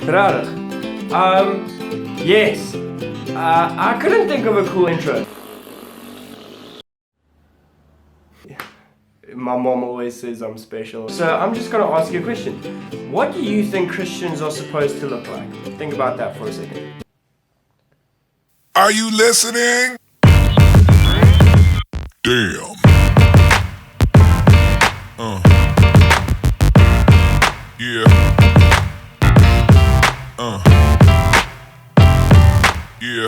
Rarig. Yes. I couldn't think of a cool intro. My mom always says I'm special. So I'm just gonna ask you a question. What do you think Christians are supposed to look like? Think about that for a second. Are you listening? Damn. Yeah. Yeah.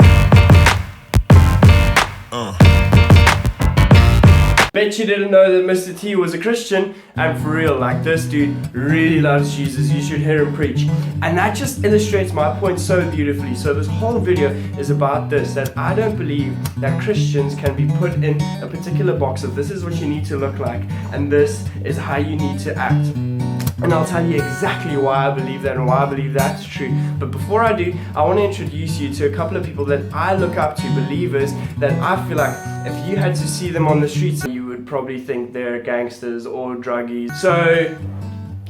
Bet you didn't know that Mr. T was a Christian, and for real, like, this dude really loves Jesus. You should hear him preach. And that just illustrates my point so beautifully. So this whole video is about this, that I don't believe that Christians can be put in a particular box of this is what you need to look like, and this is how you need to act. And I'll tell you exactly why I believe that and why I believe that's true. But before I do, I want to introduce you to a couple of people that I look up to, believers, that I feel like if you had to see them on the streets, you would probably think they're gangsters or druggies. So,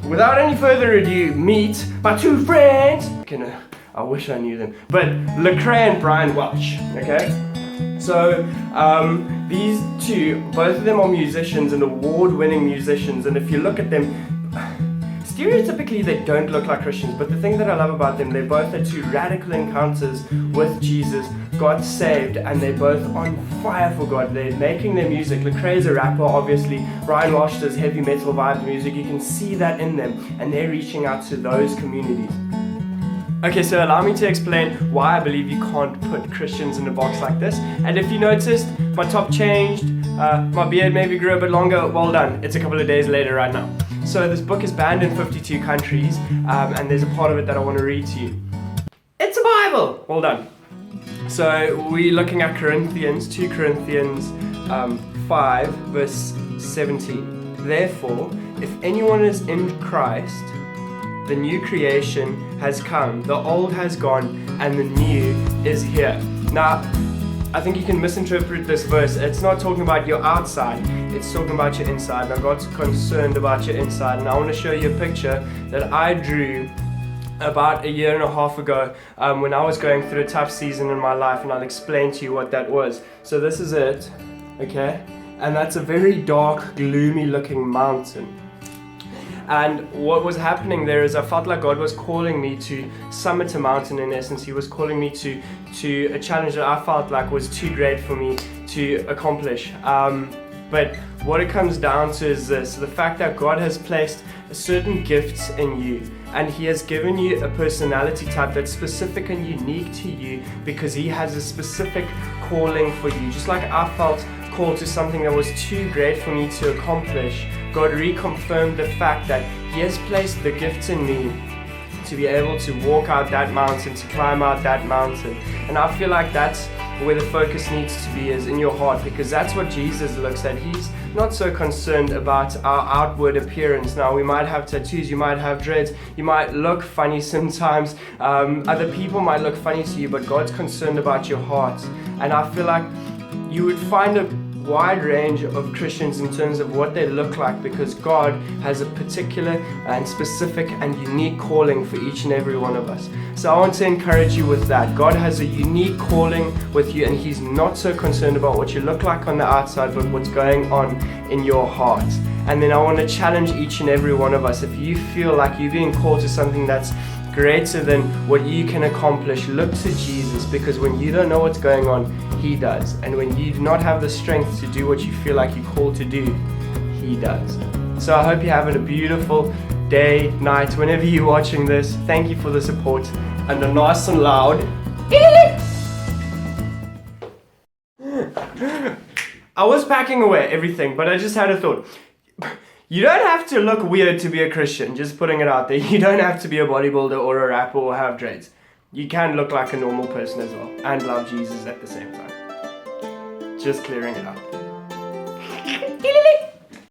without any further ado, meet my two friends. I wish I knew them. But Lecrae and Brian Welch, okay? So, these two, both of them are musicians and award-winning musicians, and if you look at them, stereotypically they don't look like Christians, but the thing that I love about them, they both had two radical encounters with Jesus, got saved, and they're both on fire for God. They're making their music. Lecrae is a rapper, obviously. Brian Welch does heavy metal vibe music. You can see that in them, and they're reaching out to those communities. Okay, so allow me to explain why I believe you can't put Christians in a box like this. And if you noticed, my top changed, my beard maybe grew a bit longer. Well done, it's a couple of days later right now. So this book is banned in 52 countries, and there's a part of it that I want to read to you. It's a Bible! Well done. So we're looking at Corinthians, 2 Corinthians 5, verse 17. Therefore, if anyone is in Christ, the new creation has come, the old has gone, and the new is here. Now, I think you can misinterpret this verse. It's not talking about your outside, it's talking about your inside. Now, God's concerned about your inside, and I want to show you a picture that I drew about a year and a half ago when I was going through a tough season in my life, and I'll explain to you what that was. So this is it, okay? And that's a very dark, gloomy looking mountain. And what was happening there is I felt like God was calling me to summit a mountain. In essence, He was calling me to a challenge that I felt like was too great for me to accomplish. But what it comes down to is this, the fact that God has placed certain gifts in you, and He has given you a personality type that's specific and unique to you because He has a specific calling for you. Just like I felt called to something that was too great for me to accomplish, God reconfirmed the fact that He has placed the gifts in me to be able to walk out that mountain, to climb out that mountain. And I feel like that's where the focus needs to be, is in your heart, because that's what Jesus looks at. He's not so concerned about our outward appearance. Now, we might have tattoos, you might have dreads, you might look funny sometimes, other people might look funny to you, but God's concerned about your heart. And I feel like you would find a wide range of Christians in terms of what they look like, because God has a particular and specific and unique calling for each and every one of us. So I want to encourage you with that. God has a unique calling with you, and He's not so concerned about what you look like on the outside, but what's going on in your heart. And then I want to challenge each and every one of us, if you feel like you're being called to something that's greater than what you can accomplish, look to Jesus, because when you don't know what's going on, He does. And when you do not have the strength to do what you feel like you're called to do, He does. So I hope you're having a beautiful day, night, whenever you're watching this. Thank you for the support, and a nice and loud I was packing away everything, but I just had a thought. You don't have to look weird to be a Christian, just putting it out there. You don't have to be a bodybuilder or a rapper or have dreads. You can look like a normal person as well, and love Jesus at the same time. Just clearing it up.